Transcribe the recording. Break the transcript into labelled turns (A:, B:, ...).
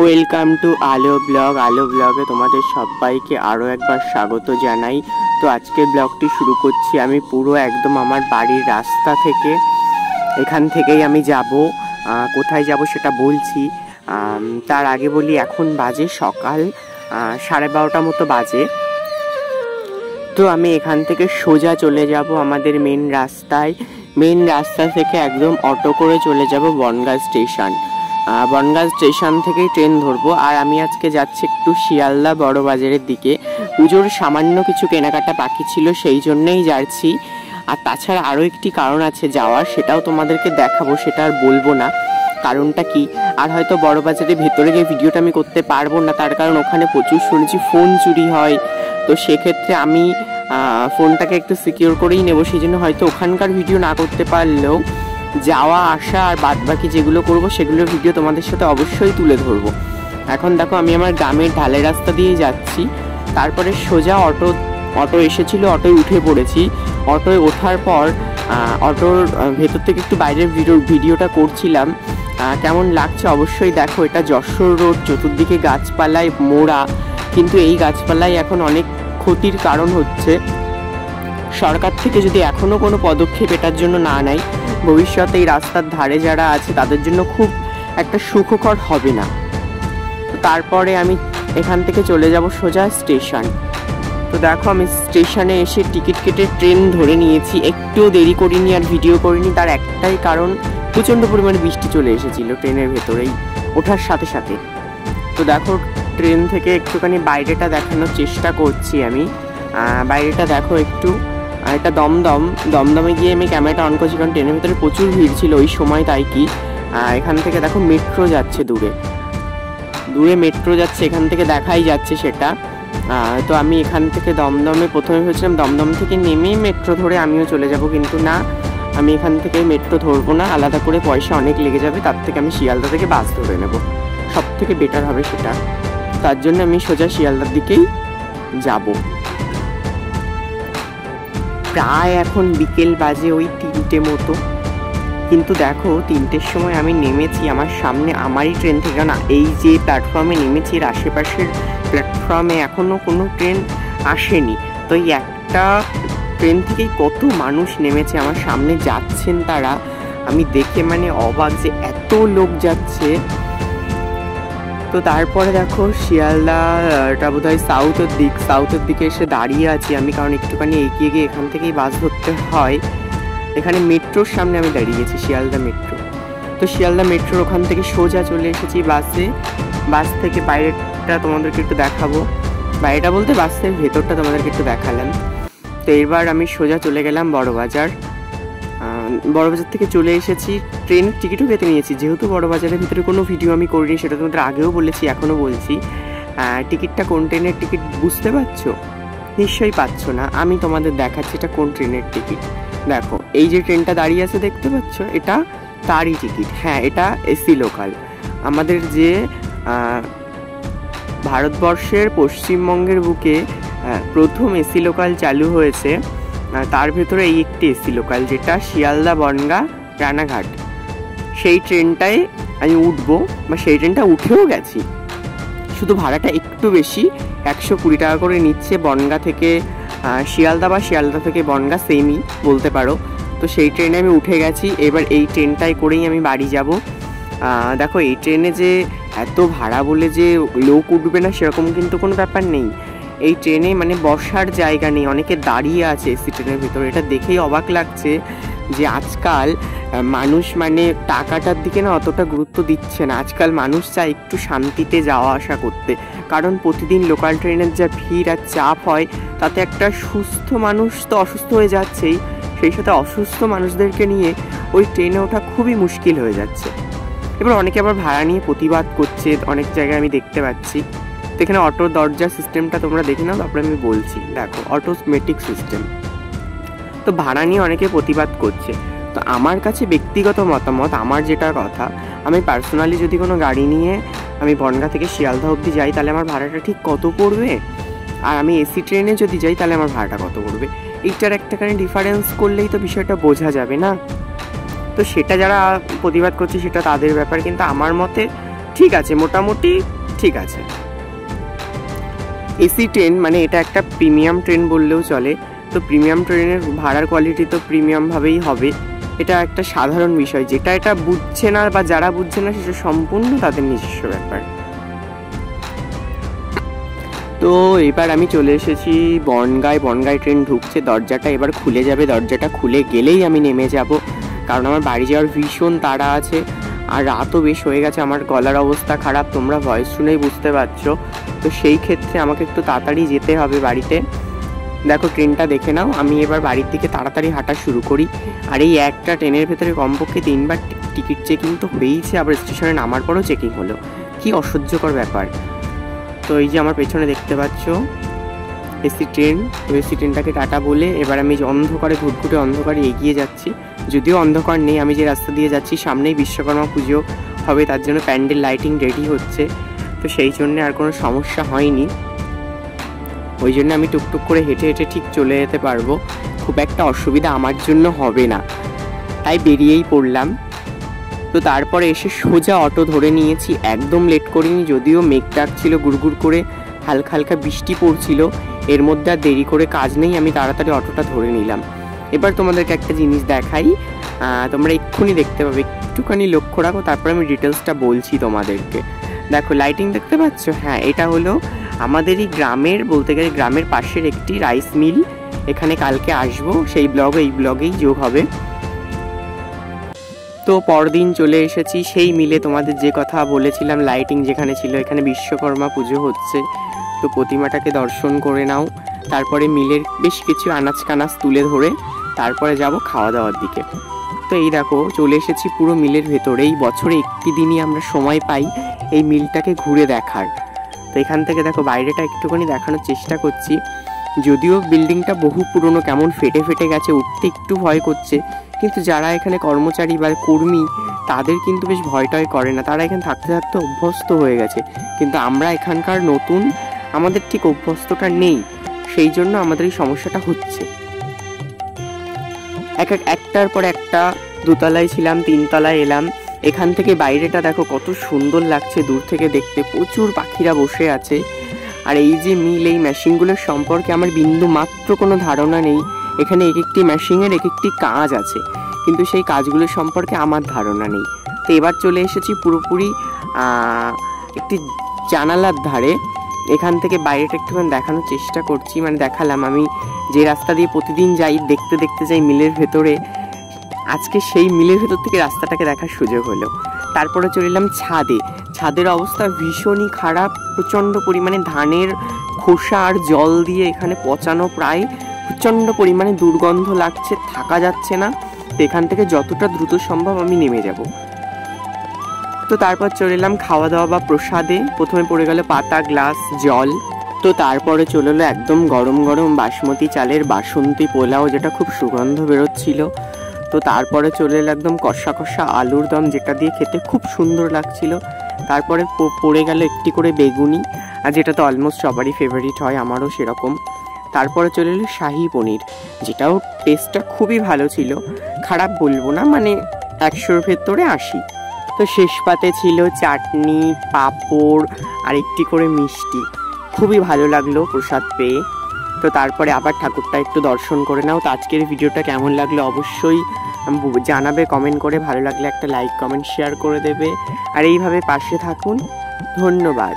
A: Welcome to আলো ব্লগে তোমাদের সবাইকে আরও একবার স্বাগত জানাই। তো আজকের ব্লগটি শুরু করছি আমি পুরো একদম আমার বাড়ির রাস্তা থেকে। এখান থেকেই আমি যাব, কোথায় যাব সেটা বলছি। তার আগে বলি এখন বাজে সকাল 12:30 মতো বাজে। তো আমি এখান থেকে সোজা চলে যাব আমাদের মেন রাস্তা থেকে একদম অটো করে চলে যাব বনগাঁ স্টেশন। বনগাঁ স্টেশন থেকেই ট্রেন ধরবো। আর আমি আজকে যাচ্ছি একটু শিয়ালদা বড় বাজারের দিকে। পুজোর সামান্য কিছু কেনাকাটা বাকি ছিল, সেই জন্যই যাচ্ছি। আর তাছাড়া আরও একটি কারণ আছে যাওয়ার, সেটাও তোমাদেরকে দেখাবো, সেটা আর বলবো না কারণটা কি। আর হয়তো বড় বাজারের ভেতরে গিয়ে ভিডিওটা আমি করতে পারবো না, তার কারণ ওখানে প্রচুর শুনেছি ফোন চুরি হয়। তো সেক্ষেত্রে আমি ফোনটাকে একটু সিকিউর করেই নেবো, সেই জন্য হয়তো ওখানকার ভিডিও না করতে পারলেও যাওয়া আসা আর বাদবাকি যেগুলো করব সেগুলোর ভিডিও তোমাদের সাথে অবশ্যই তুলে ধরবো। এখন দেখো আমি আমার গ্রামের ঢালাই রাস্তা দিয়ে যাচ্ছি, তারপরে সোজা অটো এসেছিলো, অটোয় উঠে পড়েছি। অটোয় ওঠার পর অটোর ভেতর থেকে একটু বাইরের ভিডিওটা করছিলাম। কেমন লাগছে অবশ্যই দেখো। এটা যশোর রোড, চতুর্দিকে গাছপালায় মোড়া, কিন্তু এই গাছপালায় এখন অনেক ক্ষতির কারণ হচ্ছে। সরকার থেকে যদি এখনও কোনো পদক্ষেপ এটার জন্য না নেয়, ভবিষ্যতে এই রাস্তার ধারে যারা আছে তাদের জন্য খুব একটা সুখকর হবে না। তারপরে আমি এখান থেকে চলে যাব সোজা স্টেশন। তো দেখো আমি স্টেশনে এসে টিকিট কেটে ট্রেন ধরে নিয়েছি, একটুও দেরি করিনি আর ভিডিও করিনি। তার একটাই কারণ, প্রচণ্ড পরিমাণে বৃষ্টি চলে এসেছিল ট্রেনের ভেতরেই ওঠার সাথে সাথে। তো দেখো ট্রেন থেকে একটুখানি বাইরেটা দেখানোর চেষ্টা করছি আমি। বাইরেটা দেখো একটু। এটা দমদমে গিয়ে আমি ক্যামেরাটা অন করছি, কারণ ট্রেনের ভিতরে প্রচুর ভিড় ছিল ওই সময়, তাই কি। এখান থেকে দেখো মেট্রো যাচ্ছে, দূরে মেট্রো যাচ্ছে, এখান থেকে দেখাই যাচ্ছে সেটা। তো আমি এখান থেকে দমদমে প্রথমে ভেবেছিলাম দমদম থেকে নেমেই মেট্রো ধরে আমিও চলে যাব, কিন্তু না, আমি এখান থেকে মেট্রো ধরবো না, আলাদা করে পয়সা অনেক লেগে যাবে। তার থেকে আমি শিয়ালদা থেকে বাস ধরে নেব, সব থেকে বেটার হবে সেটা। তার জন্য আমি সোজা শিয়ালদার দিকেই যাব। প্রায় এখন বিকেল বাজে ওই 3টে মতো, কিন্তু দেখো 3টের সময় আমি নেমেছি, আমার সামনে আমারই ট্রেন থেকে, কারণ এই যে প্ল্যাটফর্মে নেমেছি এর আশেপাশের প্ল্যাটফর্মে এখনও কোনো ট্রেন আসেনি। তো এই একটা ট্রেন থেকেই কত মানুষ নেমেছে, আমার সামনে যাচ্ছেন তারা, আমি দেখে মানে অবাক যে এত লোক যাচ্ছে। তো তারপরে দেখো শিয়ালদাটা বোধহয় সাউথের দিকে এসে দাঁড়িয়ে আছি আমি, কারণ একটুখানি এগিয়ে গিয়ে এখান থেকেই বাস ধরতে হয়। এখানে মেট্রোর সামনে আমি দাঁড়িয়েছি, শিয়ালদা মেট্রো। তো শিয়ালদা মেট্রোর ওখান থেকে সোজা চলে এসেছি বাস থেকে বাইরেটা তোমাদেরকে একটু দেখাবো, বাইরেটা বলতে বাসের ভেতরটা তোমাদেরকে একটু দেখালাম। তো এবার আমি সোজা চলে গেলাম বড়বাজার থেকে চলে এসেছি। ট্রেনের টিকিটও কেটে নিয়েছি, যেহেতু বড়বাজারের ভিতরে কোনো ভিডিও আমি করিনি, সেটা তোমাদের আগেও বলেছি, এখনও বলছি। টিকিটটা কোন ট্রেনের টিকিট বুঝতে পারছো? নিশ্চয়ই পাচ্ছ না, আমি তোমাদের দেখাচ্ছি এটা কোন ট্রেনের টিকিট। দেখো এই যে ট্রেনটা দাঁড়িয়ে আছে দেখতে পাচ্ছ, এটা তারই টিকিট। হ্যাঁ, এটা এসি লোকাল। আমাদের যে ভারতবর্ষের পশ্চিমবঙ্গের বুকে প্রথম এসি লোকাল চালু হয়েছে, তার ভেতরে এই একটি এসি লোকাল, যেটা শিয়ালদা বনগাঁ রানাঘাট। সেই ট্রেনটায় আমি উঠবো, বা সেই ট্রেনটা উঠেও গেছি, শুধু ভাড়াটা একটু বেশি, 120 টাকা করে নিচ্ছে বনগাঁ থেকে শিয়ালদা, বা শিয়ালদা থেকে বনগাঁ সেমই বলতে পারো। তো সেই ট্রেনে আমি উঠে গেছি, এবার এই ট্রেনটায় করেই আমি বাড়ি যাব। দেখো এই ট্রেনে যে এত ভাড়া বলে যে লোক উঠবে না সেরকম কিন্তু কোনো ব্যাপার নেই। এই ট্রেনে মানে বসার জায়গা নেই, অনেকে দাঁড়িয়ে আছে এসি ট্রেনের ভিতরে। এটা দেখেই অবাক লাগছে যে আজকাল মানুষ মানে টাকাটার দিকে না অতটা গুরুত্ব দিচ্ছে না। আজকাল মানুষ চায় একটু শান্তিতে যাওয়া আসা করতে, কারণ প্রতিদিন লোকাল ট্রেনের যা ভিড় আর চাপ হয়, তাতে একটা সুস্থ মানুষ তো অসুস্থ হয়ে যাচ্ছেই, সেই সাথে অসুস্থ মানুষদেরকে নিয়ে ওই ট্রেনে ওঠা খুবই মুশকিল হয়ে যাচ্ছে। এবার অনেকে আবার ভাড়া নিয়ে প্রতিবাদ করছে, অনেক জায়গায় আমি দেখতে পাচ্ছি। তো এখানে অটোর দরজার সিস্টেমটা তোমরা দেখে নাও, তারপরে আমি বলছি। দেখো অটোমেটিক সিস্টেম। তো ভাড়া নিয়ে অনেকে প্রতিবাদ করছে। তো আমার কাছে ব্যক্তিগত মতামত, আমার যেটা কথা, আমি পার্সোনালি যদি কোনো গাড়ি নিয়ে আমি বনগাঁ থেকে শিয়ালদা অবধি যাই, তাহলে আমার ভাড়াটা ঠিক কত পড়বে, আর আমি এসি ট্রেনে যদি যাই তাহলে আমার ভাড়াটা কত পড়বে, এইটার একটাখানি ডিফারেন্স করলেই তো বিষয়টা বোঝা যাবে না। তো সেটা যারা প্রতিবাদ করছে সেটা তাদের ব্যাপার, কিন্তু আমার মতে ঠিক আছে, মোটামুটি ঠিক আছে। এসি ট্রেন মানে এটা একটা প্রিমিয়াম ট্রেন বললেও চলে। তো প্রিমিয়াম ট্রেনের ভাড়ার কোয়ালিটি তো প্রিমিয়ামভাবেই হবে, এটা একটা সাধারণ বিষয়। যেটা এটা বুঝছে না বা যারা বুঝছে না সেটা সম্পূর্ণ তাদের নিজস্ব ব্যাপার। তো এবার আমি চলে এসেছি বনগাঁয়। বনগাঁয় ট্রেন ঢুকছে, দরজাটা এবার খুলে যাবে। দরজাটা খুলে গেলেই আমি নেমে যাব, কারণ আমার বাড়ি যাওয়ার ভীষণ তাড়া আছে। আর রাতও বেশ হয়ে গেছে, আমার গলার অবস্থা খারাপ, তোমরা ভয়েস শুনেই বুঝতে পারছো। তো সেই ক্ষেত্রে আমাকে একটু তাড়াতাড়ি যেতে হবে বাড়িতে। দেখো ট্রেনটা দেখে নাও। আমি এবার বাড়ির দিকে তাড়াতাড়ি হাঁটা শুরু করি। আর এই একটা ট্রেনের ভেতরে কমপক্ষে 3বার টিকিট চেকিং তো হয়েইছে, আবার স্টেশনে নামার পরও চেকিং হলো। কি অসহ্যকর ব্যাপার। তো এই যে আমার পেছনে দেখতে পাচ্ছ এসি ট্রেন। তো এসি ট্রেনটাকে টাটা বলে এবার আমি অন্ধকারে ঘুটঘুটে অন্ধকারে এগিয়ে যাচ্ছি। যদিও অন্ধকার নেই, আমি যে রাস্তা দিয়ে যাচ্ছি সামনেই বিশ্বকর্মা পুজো হবে, তার জন্য প্যান্ডেল লাইটিং রেডি হচ্ছে। তো সেই জন্য আর কোনো সমস্যা হয়নি, ওই জন্য আমি টুকটুক করে হেঁটে হেঁটে ঠিক চলে যেতে পারবো, খুব একটা অসুবিধা আমার জন্য হবে না। তাই বেরিয়েই পড়লাম। তো তারপরে এসে সোজা অটো ধরে নিয়েছি, একদম লেট করিনি। যদিও মেঘ ডাকছিল গুড়গুড় করে, হালকা হালকা বৃষ্টি পড়ছিল, এর মধ্যে আর দেরি করে কাজ নেই, আমি তাড়াতাড়ি অটোটা ধরে নিলাম। এবার তোমাদেরকে একটা জিনিস দেখাই, তোমরা এক্ষুনি দেখতে পাবে, একটুখানি লক্ষ্য রাখো, তারপর আমি ডিটেলসটা বলছি তোমাদেরকে। দেখো লাইটিং দেখতে পাচ্ছ? হ্যাঁ, এটা হলো আমাদেরই গ্রামের, বলতে গেলে গ্রামের পাশের একটি রাইস মিল। এখানে কালকে আসবো, সেই ব্লগ এই ব্লগেই যোগ হবে। তো পরদিন চলে এসেছি সেই মিলে, তোমাদের যে কথা বলেছিলাম লাইটিং যেখানে ছিল, এখানে বিশ্বকর্মা পুজো হচ্ছে। তো প্রতিমাটাকে দর্শন করে নাও, তারপরে মিলের বেশ কিছু আনাজ কানাজ তুলে ধরে তারপরে যাব খাওয়া দাওয়ার দিকে। তো এই দেখো চলে এসেছি পুরো মিলের ভেতরে। এই বছরে একটি দিনই আমরা সময় পাই এই মিলটাকে ঘুরে দেখার। তো এখান থেকে দেখো বাইরেটা একটুখানি দেখানোর চেষ্টা করছি। যদিও বিল্ডিংটা বহু পুরনো, কেমন ফেটে ফেটে গেছে, উঠতে একটু ভয় করছে, কিন্তু যারা এখানে কর্মচারী বা কর্মী তাদের কিন্তু বেশ ভয় টয় করে না, তারা এখানে থাকতে থাকতে অভ্যস্ত হয়ে গেছে। কিন্তু আমরা এখানকার নতুন, আমাদের ঠিক অভ্যস্তটা নেই, সেই জন্য আমাদের এই সমস্যাটা হচ্ছে। একটার পর একটা, দোতলায় ছিলাম, 3তলায় এলাম। এখান থেকে বাইরেটা দেখো কত সুন্দর লাগছে দূর থেকে দেখতে, প্রচুর পাখিরা বসে আছে। আর এই যে মিল, এই মেশিনগুলোর সম্পর্কে আমার বিন্দু মাত্র কোনো ধারণা নেই। এখানে এক একটি মেশিনের এক একটি কাজ আছে, কিন্তু সেই কাজগুলোর সম্পর্কে আমার ধারণা নেই। তো এবার চলে এসেছি পুরোপুরি একটি জানালার ধারে। এখান থেকে বাইরেটা একটুখানি দেখানোর চেষ্টা করছি, মানে দেখালাম আমি যে রাস্তা দিয়ে প্রতিদিন যাই, দেখতে দেখতে যাই মিলের ভেতরে, আজকে সেই মিলের ভেতর থেকে রাস্তাটাকে দেখার সুযোগ হলো। তারপরে চলে এলাম ছাদে। ছাদের অবস্থা ভীষণই খারাপ, প্রচণ্ড পরিমাণে ধানের খোসা আর জল দিয়ে এখানে পচানো, প্রায় প্রচণ্ড পরিমাণে দুর্গন্ধ লাগছে, থাকা যাচ্ছে না। তো এখান থেকে যতটা দ্রুত সম্ভব আমি নেমে যাব। তো তারপর চলে এলাম খাওয়া দাওয়া বা প্রসাদে। প্রথমে পড়ে গেল পাতা, গ্লাস, জল। তো তারপরে চলে এলো একদম গরম গরম বাসমতি চালের বাসন্তী পোলাও, যেটা খুব সুগন্ধ বেরোচ্ছিল। তো তারপরে চলে এলো একদম কষা কষা আলুর দম, যেটা দিয়ে খেতে খুব সুন্দর লাগছিল। তারপরে পড়ে গেল একটি করে বেগুনি, আর যেটা তো অলমোস্ট সবারই ফেভারিট হয়, আমারও সেরকম। তারপরে চলে এলো শাহি পনির, যেটাও টেস্টটা খুবই ভালো ছিল, খারাপ বলবো না, মানে 100-র ভেতরে 80। তো শেষ পাতে ছিল চাটনি, পাঁপড় আর একটি করে মিষ্টি, খুবই ভালো লাগলো প্রসাদ পেয়ে। তো তারপরে আবার ঠাকুরটা একটু দর্শন করে নাও। তো আজকের ভিডিওটা কেমন লাগলো অবশ্যই জানাবে কমেন্ট করে, ভালো লাগলে একটা লাইক কমেন্ট শেয়ার করে দেবে, আর এইভাবে পাশে থাকুন। ধন্যবাদ।